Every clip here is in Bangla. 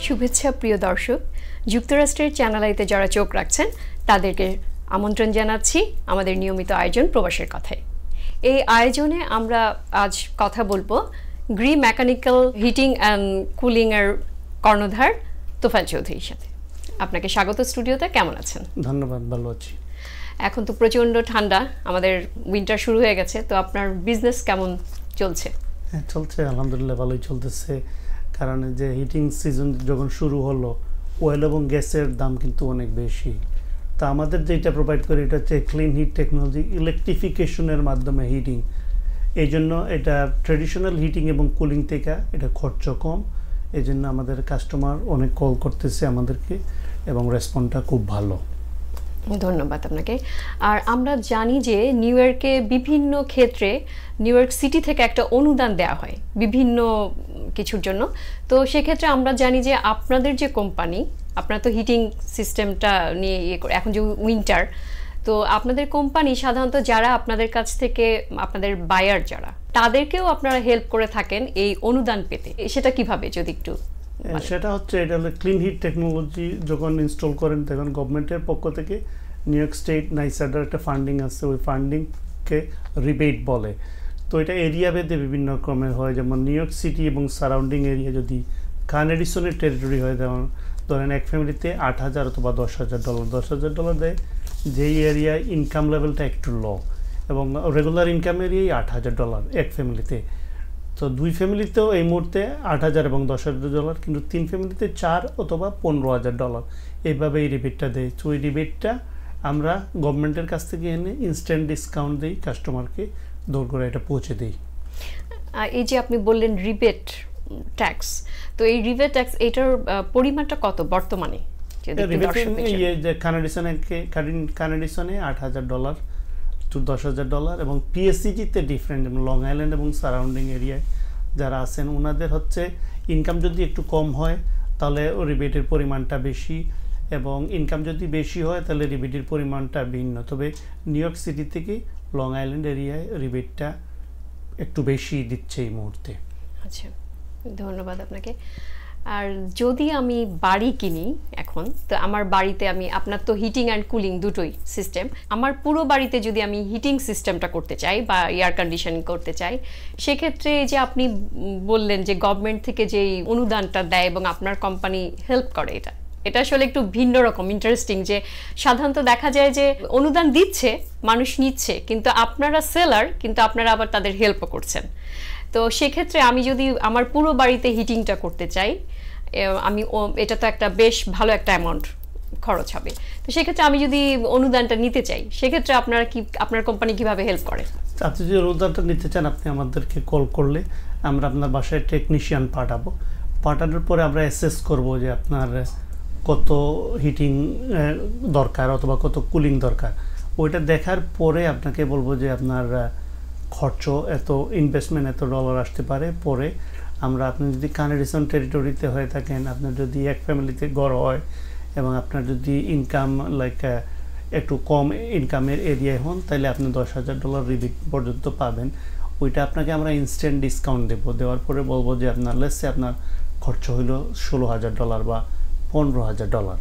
শুভেচ্ছা প্রিয় দর্শক, যুক্তরাষ্ট্রের চ্যানেল আইতে যারা চোখ রাখছেন তাদেরকে আমন্ত্রণ জানাচ্ছি আমাদের নিয়মিত আয়োজন প্রবাসের কথায়। এই আয়োজনে আমরা আজ কথা বলবো Gree mechanical heating and cooling এর কর্ণধার তোফায়েল চৌধুরীর সাথে। আপনাকে স্বাগত স্টুডিওতে। কেমন আছেন? ধন্যবাদ, ভালো আছি। এখন তো প্রচন্ড ঠান্ডা, আমাদের উইন্টার শুরু হয়ে গেছে, তো আপনার বিজনেস কেমন চলছে? হ্যাঁ, চলছে, আলহামদুলিল্লাহ ভালোই চলতেছে। কারণ যে হিটিং সিজন যখন শুরু হলো, অয়েল এবং গ্যাসের দাম কিন্তু অনেক বেশি। তা আমাদের যেটা প্রোভাইড করে এটা হচ্ছে ক্লিন হিট টেকনোলজি, ইলেকট্রিফিকেশনের মাধ্যমে হিটিং। এই জন্য এটা ট্রেডিশনাল হিটিং এবং কুলিং থেকে এটা খরচ কম। এই জন্য আমাদের কাস্টমার অনেক কল করতেছে আমাদেরকে এবং রেসপন্সটা খুব ভালো। ধন্যবাদ আপনাকে। আর আমরা জানি যে নিউ ইয়র্কে বিভিন্ন ক্ষেত্রে নিউ ইয়র্ক সিটি থেকে একটা অনুদান দেওয়া হয় বিভিন্ন কিছুর জন্য। তো সেক্ষেত্রে আমরা জানি যে আপনাদের যে কোম্পানি, আপনারা তো হিটিং সিস্টেমটা নিয়ে এখন যে উইন্টার, তো আপনাদের কোম্পানি সাধারণত যারা আপনাদের কাছ থেকে আপনাদের বায়ার যারা, তাদেরকেও আপনারা হেল্প করে থাকেন এই অনুদান পেতে। সেটা কিভাবে যদি একটু? সেটা হচ্ছে, এটা হলো ক্লিন হিট টেকনোলজি যখন ইনস্টল করেন তখন গভর্নমেন্টের পক্ষ থেকে নিউ ইয়র্ক স্টেট নাইসাডার একটা ফান্ডিং আছে, ওই ফান্ডিংকে রিবেট বলে। তো এটা এরিয়া ভেদে বিভিন্ন রকমের হয়। যেমন নিউ ইয়র্ক সিটি এবং সারাউন্ডিং এরিয়া যদি কানেডিসনের টেরিটরি হয়, যেমন ধরেন এক ফ্যামিলিতে $8,000 অথবা $10,000। $10,000 দেয় যেই এরিয়ায় ইনকাম লেভেলটা একটু লো, এবং রেগুলার ইনকাম এরিয়াই $8,000 এক ফ্যামিলিতে। তো দুই ফ্যামিলিতেও এই মুহূর্তে $8,000 এবং $10,000, কিন্তু তিন ফ্যামিলিতে $4,000 অথবা $15,000 এইভাবে এই রিবেটটা দেয়। তো ওই রিবেটটা আমরা গভর্নমেন্টের কাছ থেকে এনে ইনস্ট্যান্ট ডিসকাউন্ট দিই, কাস্টমারকে দৌড় করে এটা পৌঁছে দিই। এই যে আপনি বললেন রিবেট ট্যাক্স, তো এই রিবেট ট্যাক্স এটার পরিমাণটা কত বর্তমানে? কানাডিসনে $8,000 to $10,000, এবং পিএসসিজিতে ডিফারেন্ট, যেমন লং আইল্যান্ড এবং সারাউন্ডিং এরিয়ায় যারা আছেন ওনাদের হচ্ছে ইনকাম যদি একটু কম হয় তাহলে রিবেটের পরিমাণটা বেশি, এবং ইনকাম যদি বেশি হয় তাহলে রিবেটের পরিমাণটা ভিন্ন। তবে নিউ ইয়র্ক সিটি থেকে লং আইল্যান্ড এরিয়ায় রিবেটটা একটু বেশি দিচ্ছে এই মুহূর্তে। আচ্ছা, ধন্যবাদ আপনাকে। আর যদি আমি বাড়ি কিনি এখন, তো আমার বাড়িতে আমি, আপনার তো হিটিং অ্যান্ড কুলিং দুটোই সিস্টেম, আমার পুরো বাড়িতে যদি আমি হিটিং সিস্টেমটা করতে চাই বা এয়ার কন্ডিশনিং করতে চাই, সেক্ষেত্রে যে আপনি বললেন যে গভর্নমেন্ট থেকে যেই অনুদানটা দেয় এবং আপনার কোম্পানি হেল্প করে, এটা আসলে একটু ভিন্ন রকম ইন্টারেস্টিং। যে সাধারণত দেখা যায় যে অনুদান দিচ্ছে, মানুষ নিচ্ছে, কিন্তু আপনারা সেলার, কিন্তু আপনারা আবার তাদের হেল্পও করছেন। তো সেক্ষেত্রে আমি যদি আমার পুরো বাড়িতে হিটিংটা করতে চাই, আমি এটা তো একটা বেশ ভালো একটা অ্যামাউন্ট খরচ হবে। তো সেক্ষেত্রে আমি যদি অনুদানটা নিতে চাই, সেক্ষেত্রে আপনারা কি, আপনার কোম্পানি কিভাবে হেল্প করে? আপনি যদি অনুদানটা নিতে চান, আপনি আমাদেরকে কল করলে আমরা আপনার বাসায় টেকনিশিয়ান পাঠাবো। পাঠানোর পরে আমরা অ্যাসেস করব যে আপনার কত হিটিং দরকার অথবা কত কুলিং দরকার। ওইটা দেখার পরে আপনাকে বলবো যে আপনার খরচ এত, ইনভেস্টমেন্ট এত ডলার আসতে পারে। পরে আমরা, আপনি যদি কানাডিসন টেরিটরিতে হয়ে থাকেন, আপনার যদি এক ফ্যামিলিতে ঘর হয় এবং আপনার যদি ইনকাম লাইক একটু কম ইনকামের এরিয়ায় হন, তাহলে আপনি $10,000 রিবেট পর্যন্ত পাবেন। ওইটা আপনাকে আমরা ইনস্ট্যান্ট ডিসকাউন্ট দেবো। দেওয়ার পরে বলবো যে আপনার লেসে আপনার খরচ হইলো $16,000 বা $15,000।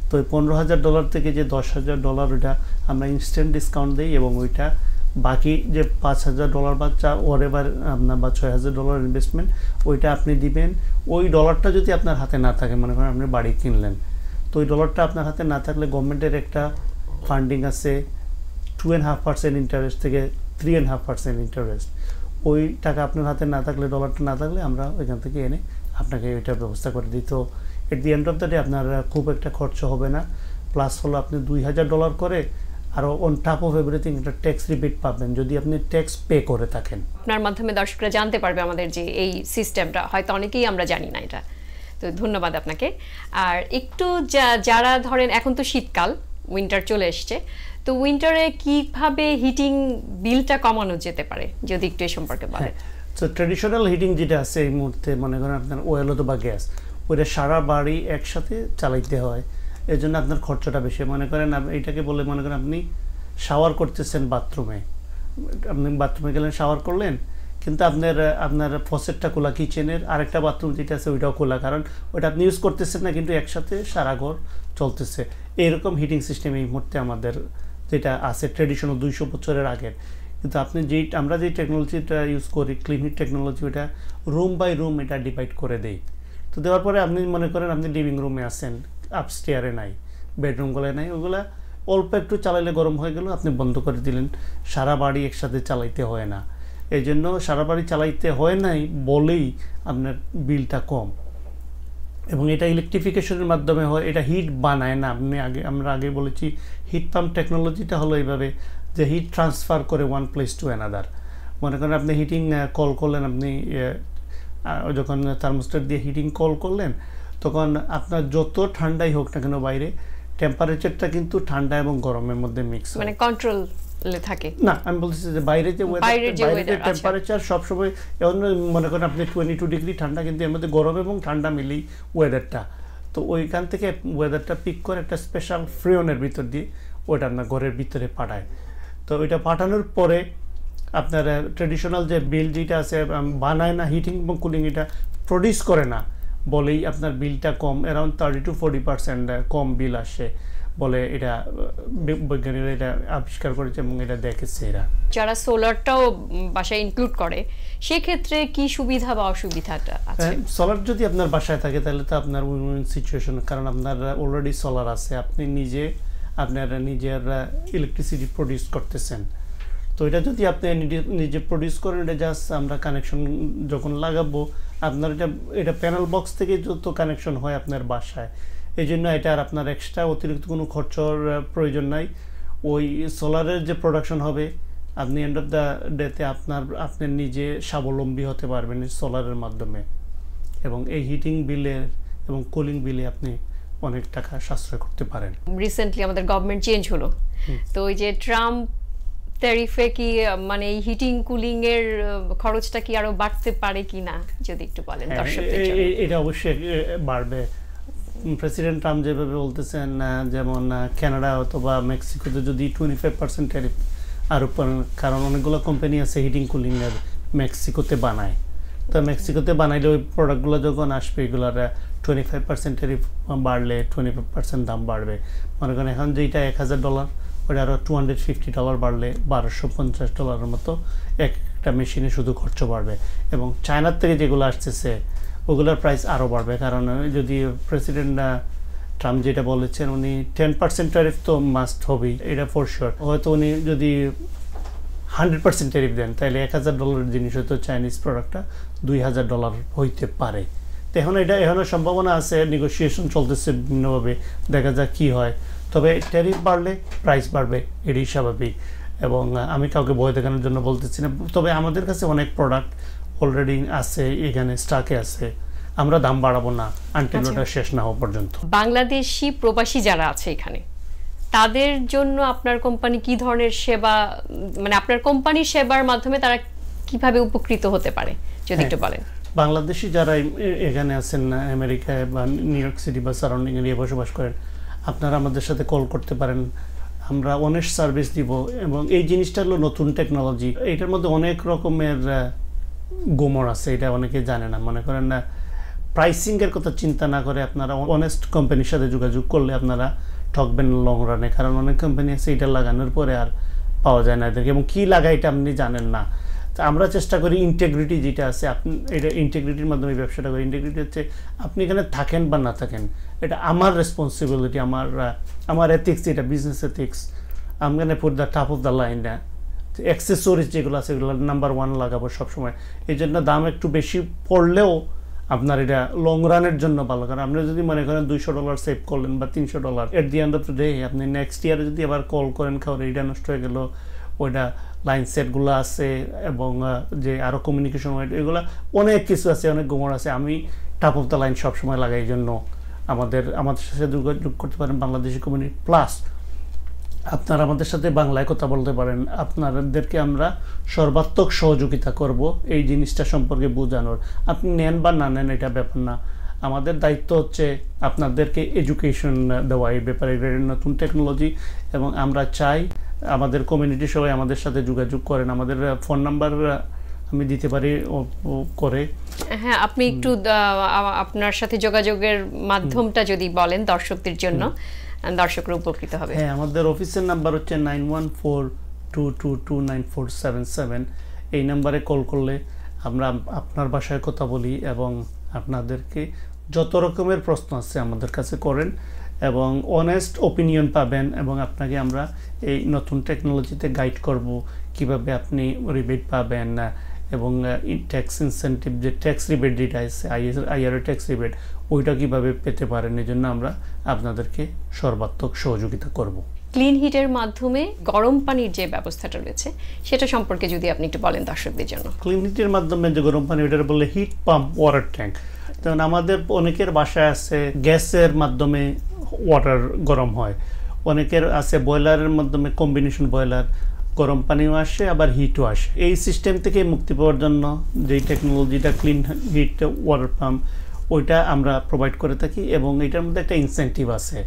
তো ওই $15,000 থেকে যে $10,000 ওইটা আমরা ইনস্ট্যান্ট ডিসকাউন্ট দিই, এবং ওইটা বাকি যে $5,000 বা ওয়ারেভার আপনার বা $6,000 ইনভেস্টমেন্ট, ওইটা আপনি দিবেন। ওই ডলারটা যদি আপনার হাতে না থাকে, মনে করেন আপনি বাড়ি কিনলেন, তো ওই ডলারটা আপনার হাতে না থাকলে গভর্নমেন্টের একটা ফান্ডিং আছে 2.5% ইন্টারেস্ট থেকে 3.5% ইন্টারেস্ট। ওই টাকা আপনার হাতে না থাকলে, ডলারটা না থাকলে আমরা ওইখান থেকে এনে আপনাকে ওইটার ব্যবস্থা করে দিই। তো at the end of the day আপনার খুব একটা খরচ হবে না। প্লাস হলো আপনি $2,000 করে আরও অন টপ অফ এভরিথিং একটা ট্যাক্স রিবেট পাবেন যদি আপনি ট্যাক্স পে করে থাকেন। আপনার মাধ্যমে দর্শকরা জানতে পারবে আমাদের যে এই সিস্টেমটা, হয়তো অনেকেই আমরা জানি না এটা। তো ধন্যবাদ আপনাকে। আর একটু যারা ধরেন, এখন তো শীতকাল, উইন্টার চলে এসছে, তো উইন্টারে কিভাবে হিটিং বিলটা কমানো যেতে পারে যদি একটু এই সম্পর্কে বলেন। তো ট্র্যাডিশনাল হিটিং যেটা আছে এই মুহূর্তে, মনে করেন আপনার ওয়েল অথবা গ্যাস, ওইটা সারা বাড়ি একসাথে চালাইতে হয়, এই জন্য আপনার খরচটা বেশি। মনে করেন এইটাকে বলে, মনে করেন আপনি শাওয়ার করতেছেন বাথরুমে, আপনি বাথরুমে গেলেন, শাওয়ার করলেন, কিন্তু আপনার ফসেটটা খোলা, কিচেনের আরেকটা বাথরুম যেটা আছে ওইটাও খোলা, কারণ ওটা আপনি ইউজ করতেছেন না কিন্তু একসাথে সারা ঘর চলতেছে। এরকম হিটিং সিস্টেম এই মুহূর্তে আমাদের যেটা আছে ট্রেডিশনাল 200 বছরের আগের। কিন্তু আমরা যেই টেকনোলজিটা ইউজ করি ক্লিন হিট টেকনোলজি, ওটা রুম বাই রুম এটা ডিভাইড করে দেই। তো দেওয়ার পরে আপনি মনে করেন আপনি লিভিং রুমে আছেন, আপস্টেয়ারে নাই, বেডরুমগুলো নাই, ওগুলা অল্প একটু চালাইলে গরম হয়ে গেল, আপনি বন্ধ করে দিলেন। সারা বাড়ি একসাথে চালাইতে হয় না, এই জন্য সারা বাড়ি চালাইতে হয় নাই বলেই আপনার বিলটা কম। এবং এটা ইলেকট্রিফিকেশনের মাধ্যমে হয়, এটা হিট বানায় না। আমরা আগে বলেছি হিট পাম্প টেকনোলজিটা হলো এইভাবে যে হিট ট্রান্সফার করে ওয়ান প্লেস টু অ্যানাদার। মনে করেন আপনি হিটিং কল করলেন, আপনি যখন থার্মোস্ট্যাট দিয়ে হিটিং কল করলেন, তখন আপনার যত ঠান্ডাই হোক না কেন বাইরে, টেম্পারেচারটা কিন্তু ঠান্ডা এবং গরমের মধ্যে মিক্স, মানে কন্ট্রোল থাকে না। আমি বলতেছি যে বাইরে যে টেম্পারেচার সবসময়, মনে করেন আপনি 22 ডিগ্রি ঠান্ডা, কিন্তু এর মধ্যে গরম এবং ঠান্ডা মিলেই ওয়েদারটা। তো ওইখান থেকে ওয়েদারটা পিক করে একটা স্পেশাল ফ্রিওনের ভিতর দিয়ে ওইটা আপনার ঘরের ভিতরে পাঠায়। তো ওইটা পাঠানোর পরে আপনার ট্রেডিশনাল যে বিল যেটা আছে বানায় না, হিটিং এবং কুলিং এটা প্রডিউস করে না বলেই আপনার বিলটা কম, অ্যারাউন্ড 30-40% কম বিল আসে বলে এটা বৈজ্ঞানিকরা এটা আবিষ্কার করেছে এবং এটা দেখেছে এরা। যারা সোলারটাও বাসায় ইনক্লুড করে সেক্ষেত্রে কি সুবিধা বা অসুবিধাটা আছে? সোলার যদি আপনার বাসায় থাকে তাহলে তো আপনার উইন সিচুয়েশন, কারণ আপনার অলরেডি সোলার আছে, আপনি নিজের ইলেকট্রিসিটি প্রডিউস করতেছেন। তো এটা যদি আপনি নিজে প্রডিউস করেন, এটা জাস্ট আমরা কানেকশন যখন লাগাবো আপনার এটা প্যানেল বক্স থেকে যত কানেকশন হয় আপনার বাসায়, এই জন্য এটা আর আপনার এক্সট্রা অতিরিক্ত কোনো খরচর প্রয়োজন নাই। ওই সোলারের যে প্রোডাকশন হবে, আপনি এন্ড অফ দ্য ডেতে আপনি নিজে স্বাবলম্বী হতে পারবেন সোলারের মাধ্যমে, এবং এই হিটিং বিলে এবং কুলিং বিলে আপনি অনেক টাকা সাশ্রয় করতে পারেন। রিসেন্টলি আমাদের গভর্নমেন্ট চেঞ্জ হলো, তো ওই যে ট্রাম্প ট্যারিফে কি মানে এই হিটিং কুলিং এর খরচটা কি আরো বাড়তে পারে কিনা যদি একটু বলেন দর্শকদের জন্য। এটা অবশ্যই বাড়বে। প্রেসিডেন্ট ট্রাম্প যেভাবে বলতেছেন, যেমন কানাডা অথবা মেক্সিকোতে যদি 25% ট্যারিফ আরোপ করেন, কারণ অনেকগুলো কোম্পানি আছে হিটিং কুলিং এর মেক্সিকোতে বানায়। তো মেক্সিকোতে বানাইলে ওই প্রোডাক্টগুলো যখন আসবে এগুলোর 25% ট্যারিফ বাড়লে 25% দাম বাড়বে। মনে করেন এখন যেটা $1000, ওটা আরও $250 বাড়লে $1250 মতো একটা মেশিনে শুধু খরচ বাড়বে। এবং চায়নার থেকে যেগুলো আসতেছে ওগুলোর প্রাইস আরও বাড়বে, কারণ যদি প্রেসিডেন্ট ট্রাম্প যেটা বলেছেন, উনি 10% ট্যারিফ তো মাস্ট হবেই, এটা ফর শিওর। হয়তো উনি যদি 100% ট্যারিফ দেন তাহলে $1000 জিনিস হয়তো চাইনিজ প্রোডাক্টটা $2000 হইতে পারে। তো এখনও সম্ভাবনা আছে, নেগোসিয়েশন চলতেছে বিভিন্নভাবে, দেখা যাক কী হয়। তবে ট্যারিফ বাড়লে প্রাইস বাড়বে, এটাই স্বাভাবিক। এবং আমি কাউকে ভয় দেখানোর জন্য বলতেছি না, তবে আমাদের কাছে অনেক প্রোডাক্ট অলরেডি আছে, এখানে স্টকে আছে, আমরা দাম বাড়াবো না আনটিল ওটা শেষ না হওয়া পর্যন্ত। বাংলাদেশি প্রবাসী যারা আছে এখানে, তাদের জন্য আপনার কোম্পানি কি ধরনের সেবা, মানে আপনার কোম্পানির সেবার মাধ্যমে তারা কিভাবে উপকৃত হতে পারে যদি একটু বলেন। বাংলাদেশি যারা এখানে আছেন আমেরিকায় বা নিউ ইয়র্ক সিটি বা সারাউন্ডিং এরিয়ায় বসবাস করেন, আপনারা আমাদের সাথে কল করতে পারেন, আমরা অনেস্ট সার্ভিস দিব। এবং এই জিনিসটা হলো নতুন টেকনোলজি, এটার মধ্যে অনেক রকমের গোমর আছে, এটা অনেকে জানে না। মনে করেন না, প্রাইসিংয়ের কথা চিন্তা না করে আপনারা অনেস্ট কোম্পানির সাথে যোগাযোগ করলে আপনারা ঠকবেন লং রানে, কারণ অনেক কোম্পানি আছে এটা লাগানোর পরে আর পাওয়া যায় না এদেরকে, এবং কী লাগায় এটা আপনি জানেন না। তো আমরা চেষ্টা করি ইন্টিগ্রিটি যেটা আছে, আপনি এটা ইন্টিগ্রিটির মাধ্যমে ব্যবসাটা করি। ইন্টিগ্রিটি হচ্ছে আপনি এখানে থাকেন বা না থাকেন, এটা আমার রেসপন্সিবিলিটি, আমার এথিক্স, এটা বিজনেস এথিক্স। আমি এখানে put the top of the line, accessories যেগুলো আছে এগুলো নাম্বার 1 লাগাবো সবসময়। এই জন্য দাম একটু বেশি পড়লেও আপনার এটা লং রানের জন্য ভালো, কারণ আপনি যদি মনে করেন $200 সেভ করলেন বা $300, at the end of the day আপনি নেক্সট ইয়ারে যদি আবার কল করেন, খাওয়ার এইটা নষ্ট হয়ে গেল, ওইটা লাইন সেটগুলো আছে এবং যে আরও কমিউনিকেশন এগুলো অনেক কিছু আছে, অনেক গোমর আছে। আমি টপ অফ দ্য লাইন সবসময় লাগাই, এই জন্য আমাদের সাথে যোগাযোগ করতে পারেন বাংলাদেশি কমিউনিটি। প্লাস আপনারা আমাদের সাথে বাংলায় কথা বলতে পারেন, আপনাদেরকে আমরা সর্বাত্মক সহযোগিতা করব এই জিনিসটা সম্পর্কে বোঝানোর। আপনি নেন বা না নেন এটা ব্যাপার না, আমাদের দায়িত্ব হচ্ছে আপনাদেরকে এডুকেশন দেওয়া এই ব্যাপারে, নতুন টেকনোলজি। এবং আমরা চাই আমাদের কমিউনিটি সবাই আমাদের সাথে যোগাযোগ করেন। আমাদের ফোন নাম্বার আমি দিতে পারি করে। হ্যাঁ, আপনি একটু আপনার সাথে যোগাযোগের মাধ্যমটা যদি বলেন দর্শকদের জন্য, দর্শকরা উপকৃত হবে। হ্যাঁ, আমাদের অফিসের নাম্বার হচ্ছে 9142229477। এই নাম্বারে কল করলে আমরা আপনার বাসায় কথা বলি এবং আপনাদেরকে যত রকমের প্রশ্ন আছে আমাদের কাছে করেন এবং অনেস্ট ওপিনিয়ন পাবেন এবং আপনাকে আমরা এই নতুন টেকনোলজিতে গাইড করব কিভাবে আপনি রিবেট পাবেন এবং ট্যাক্স ইনসেন্টিভ যে ট্যাক্স রিবেট যেটা আছে আইআরএ ট্যাক্স রিবেট ওইটা কিভাবে পেতে পারেন, এই জন্য আমরা আপনাদেরকে সর্বাত্মক সহযোগিতা করব। ক্লিন হিটের মাধ্যমে গরম পানির যে ব্যবস্থাটা রয়েছে সেটা সম্পর্কে যদি আপনি একটু বলেন দর্শকদের জন্য। ক্লিন হিটের মাধ্যমে যে গরম পানি, ওটা বলে হিট পাম্প ওয়াটার ট্যাঙ্ক। কারণ আমাদের অনেকের বাসায় আছে গ্যাসের মাধ্যমে ওয়াটার গরম হয়, অনেকের আছে বয়লারের মাধ্যমে কম্বিনেশন বয়লার, গরম পানিও আসে আবার হিটও আসে। এই সিস্টেম থেকে মুক্তি পাওয়ার জন্য যেই টেকনোলজিটা ক্লিন হিট ওয়াটার পাম্প ওইটা আমরা প্রোভাইড করে থাকি এবং এটার মধ্যে একটা ইনসেন্টিভ আছে।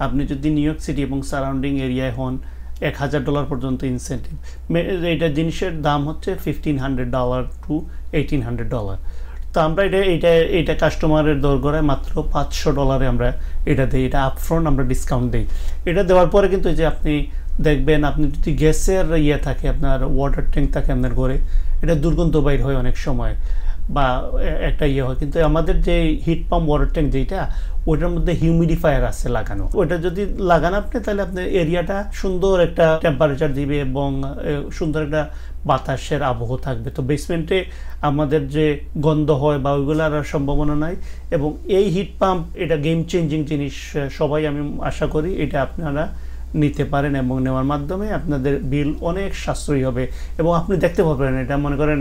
আপনি যদি নিউ ইয়র্ক সিটি এবং সারাউন্ডিং এরিয়ায় হন $1000 পর্যন্ত ইনসেন্টিভ। এইটা জিনিসের দাম হচ্ছে $1500 to $1800। তো আমরা এটা কাস্টমারের দরগড়ায় মাত্র $500 আমরা এটা দিই, এটা আপফ্রন্ট আমরা ডিসকাউন্ট দিই। এটা দেওয়ার পরে কিন্তু যে আপনি দেখবেন আপনি যদি গ্যাসের থাকে আপনার ওয়াটার ট্যাঙ্ক থাকে আপনার ঘরে, এটা দুর্গন্ধ বাইর হয় অনেক সময় বা একটা হয়, কিন্তু আমাদের যে হিট পাম্প ওয়াটার ট্যাঙ্ক যেটা ওইটার মধ্যে হিউমিডিফায়ার আছে লাগানো, ওইটা যদি লাগান আপনি তাহলে আপনার এরিয়াটা সুন্দর একটা টেম্পারেচার দিবে এবং সুন্দর একটা বাতাসের আবহ থাকবে। তো বেসমেন্টে আমাদের যে গন্ধ হয় বা ওইগুলোর সম্ভাবনা নাই এবং এই হিট পাম্প এটা গেম চেঞ্জিং জিনিস। সবাই আমি আশা করি এটা আপনারা নিতে পারেন এবং নেওয়ার মাধ্যমে আপনাদের বিল অনেক সাশ্রয়ী হবে এবং আপনি দেখতে পাবেন এটা মনে করেন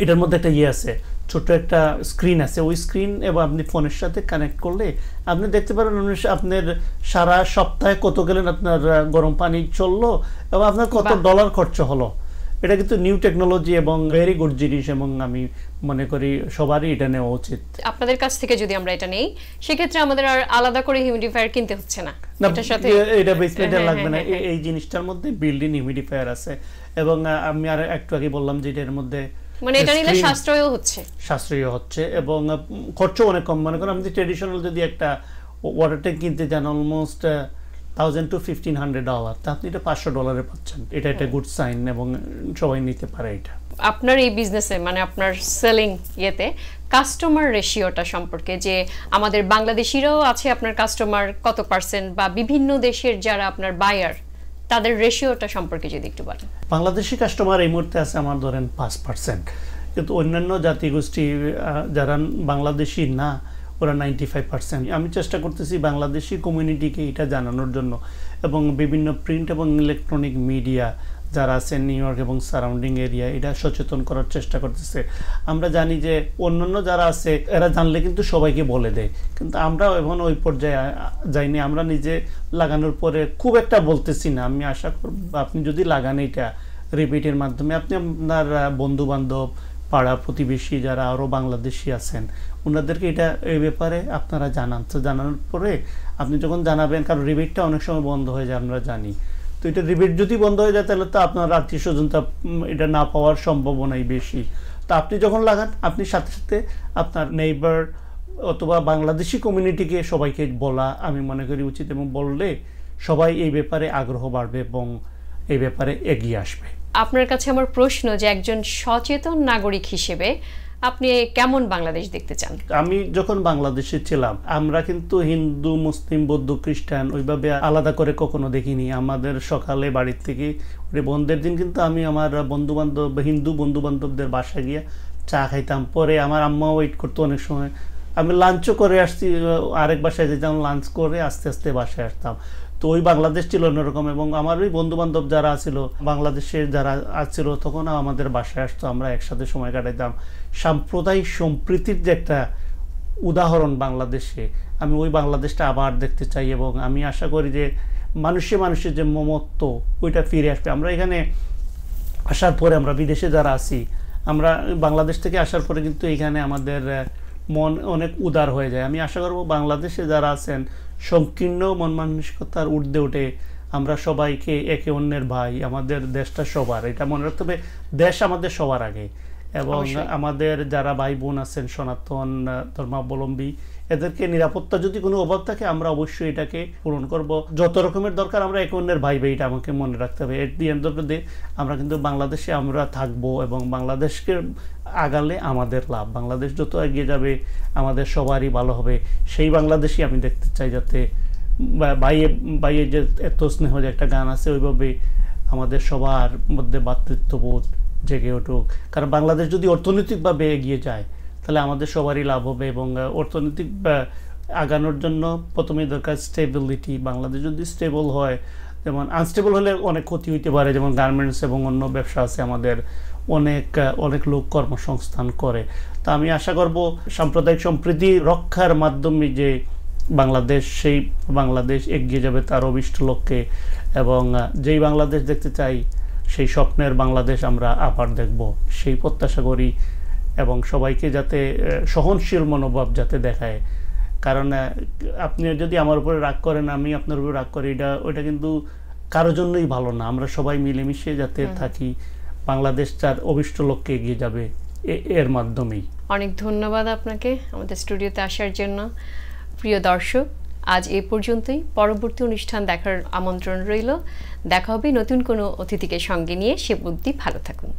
এটার মধ্যে একটা আছে ছোট একটা স্ক্রিন আছে, ওই স্ক্রিন এবং আপনি ফোনের সাথে কানেক্ট করলে আপনি দেখতে পারেন আপনার সারা সপ্তাহে কত গেলেন আপনার গরম পানি চললো এবং আপনার কত ডলার খরচ হলো। এটা কিন্তু নিউ টেকনোলজি এবং ভেরি গুড জিনিস এবং আমি মনে করি সবারই এটা নেওয়া উচিত। আপনাদের কাছ থেকে যদি আমরা এটা নেই সেক্ষেত্রে আমাদের আর আলাদা করে হিউমিডিফায়ার কিনতে হচ্ছে না, এটার সাথে এটা বেসমেন্টে লাগবে না। এই জিনিসটার মধ্যে বিল্ডিং হিউমিডিফায়ার আছে এবং আমি আর একটু আগে বললাম যে এটার মধ্যে মানে এটা নিলে সাশ্রয় হচ্ছে এবং খরচ অনেক কম। মনে করেন আপনি ট্রেডিশনাল যদি একটা ওয়াটার ট্যাঙ্ক কিনতে যান অলমোস্ট $1000 to $1500, তা আপনি এটা $500 পাচ্ছেন। এটা একটা গুড সাইন এবং সবাই নিতে পারে এটা। আপনার এই বিজনেসে মানে আপনার সেলিং ইয়েতে কাস্টমার রেশিওটা সম্পর্কে, যে আমাদের বাংলাদেশিরাও আছে আপনার কাস্টমার কত পার্সেন্ট বা বিভিন্ন দেশের যারা আপনার বায়ার তাদের রেশিওটা সম্পর্কে যদি একটু বলেন। বাংলাদেশি কাস্টমার এই মুহূর্তে আছে আমার ধরেন 5%, কিন্তু অন্যান্য জাতিগোষ্ঠী যারা বাংলাদেশি না ওরা 95%। আমি চেষ্টা করতেছি বাংলাদেশি কমিউনিটিকে এটা জানানোর জন্য এবং বিভিন্ন প্রিন্ট এবং ইলেকট্রনিক মিডিয়া যারা আছে নিউ ইয়র্ক এবং সারাউন্ডিং এরিয়া এটা সচেতন করার চেষ্টা করতেছে। আমরা জানি যে অন্যান্য যারা আছে এরা জানলে কিন্তু সবাইকে বলে দেয়, কিন্তু আমরা এখন ওই পর্যায়ে যাইনি। আমরা নিজে লাগানোর পরে খুব একটা বলতেছি না। আমি আশা করব আপনি যদি লাগান এটা রিপিটের মাধ্যমে আপনি আপনার বন্ধু বান্ধব পাড়া প্রতিবেশী যারা আরও বাংলাদেশি আছেন ওনাদেরকে এটা এই ব্যাপারে আপনারা জানান। তো জানানোর পরে আপনি যখন জানাবেন, কারণ রিবেটটা অনেক সময় বন্ধ হয়ে যায় আমরা জানি, তো এটা রিবেট যদি বন্ধ হয়ে যায় তাহলে তো আপনার আত্মীয় স্বজনটা এটা না পাওয়ার সম্ভাবনাই বেশি। তো আপনি যখন লাগান আপনি সাথে সাথে আপনার নেইবার অথবা বাংলাদেশি কমিউনিটিকে সবাইকে বলা আমি মনে করি উচিত এবং বললে সবাই এই ব্যাপারে আগ্রহ বাড়বে এবং এই ব্যাপারে এগিয়ে আসবে। আপনার কাছে আমার প্রশ্ন যে একজন সচেতন নাগরিক হিসেবে আপনি কেমন বাংলাদেশ দেখতে চান? আমি যখন বাংলাদেশে ছিলাম আমরা কিন্তু হিন্দু মুসলিম বৌদ্ধ খ্রিস্টান ওইভাবে আলাদা করে কখনো দেখিনি। আমাদের সকালে বাড়ির থেকে বন্ধের দিন কিন্তু আমি আমার বন্ধু বান্ধব হিন্দু বন্ধু বান্ধবদের বাসায় গিয়ে চা খাইতাম। পরে আমার আম্মা ওয়েট করতো অনেক সময়, আমি লাঞ্চও করে আসছি, আরেক বাসায় যেতাম লাঞ্চ করে আস্তে আস্তে বাসায় আসতাম। তো ওই বাংলাদেশ ছিল অন্যরকম এবং আমার ওই বন্ধু বান্ধব যারা ছিল বাংলাদেশের যারা আছিল তখন আমাদের বাসায় আসতো, আমরা একসাথে সময় কাটাইতাম। সাম্প্রদায়িক সম্প্রীতির যে একটা উদাহরণ বাংলাদেশে, আমি ওই বাংলাদেশটা আবার দেখতে চাই এবং আমি আশা করি যে মানুষের যে মমত্ব ওইটা ফিরে আসবে। আমরা এখানে আসার পরে আমরা বিদেশে যারা আছি আমরা বাংলাদেশ থেকে আসার পরে কিন্তু এখানে আমাদের মন অনেক উদার হয়ে যায়। আমি আশা করব বাংলাদেশে যারা আছেন সংকীর্ণ মন মানসিকতার ঊর্ধ্বে উঠে আমরা সবাইকে একে অন্যের ভাই, আমাদের দেশটা সবার, এটা মনে রাখতে হবে, দেশ আমাদের সবার আগে। এবং আমাদের যারা ভাই বোন আছেন সনাতন ধর্মাবলম্বী, এদেরকে নিরাপত্তা যদি কোনো অভাব থাকে আমরা অবশ্যই এটাকে পূরণ করব, যত রকমের দরকার আমরা একে অন্যের ভাই ভাই, এটা আমাকে মনে রাখতে হবে। At the end of the day আমরা কিন্তু বাংলাদেশে আমরা থাকবো, এবং বাংলাদেশকে আগালে আমাদের লাভ, বাংলাদেশ যত এগিয়ে যাবে আমাদের সবারই ভালো হবে। সেই বাংলাদেশই আমি দেখতে চাই, যাতে বাইয়ে যে এত স্নেহ যে একটা গান আছে, ওইভাবে আমাদের সবার মধ্যে ভ্রাতৃত্ববোধ জেগে উঠুক। কারণ বাংলাদেশ যদি অর্থনৈতিকভাবে এগিয়ে যায় তাহলে আমাদের সবারই লাভ হবে, এবং অর্থনৈতিক আগানোর জন্য প্রথমেই দরকার স্টেবিলিটি। বাংলাদেশ যদি স্টেবল হয়, যেমন আনস্টেবল হলে অনেক ক্ষতি হইতে পারে, যেমন গার্মেন্টস এবং অন্য ব্যবসা আছে আমাদের, অনেক লোক কর্মসংস্থান করে। তা আমি আশা করব সাম্প্রদায়িক সম্প্রীতি রক্ষার মাধ্যমে যে বাংলাদেশ, সেই বাংলাদেশ এগিয়ে যাবে তার অভিষ্ট লক্ষ্যে, এবং যেই বাংলাদেশ দেখতে চাই সেই স্বপ্নের বাংলাদেশ আমরা আবার দেখব, সেই প্রত্যাশা করি। এবং সবাইকে যাতে সহনশীল মনোভাব যাতে দেখায়, কারণ আপনি যদি আমার উপরে রাগ করেন, আমি আপনার উপরে রাগ করি, ওইটা কিন্তু কারোর জন্যই ভালো না। আমরা সবাই মিলেমিশে যাতে থাকি, বাংলাদেশ তার অভিষ্ট লক্ষ্যে এগিয়ে যাবে এর মাধ্যমেই। অনেক ধন্যবাদ আপনাকে আমাদের স্টুডিওতে আসার জন্য। প্রিয় দর্শক, আজ এ পর্যন্তই। পরবর্তী অনুষ্ঠান দেখার আমন্ত্রণ রইল। দেখা হবে নতুন কোনো অতিথিকে সঙ্গে নিয়ে। সে অবধি ভালো থাকুন।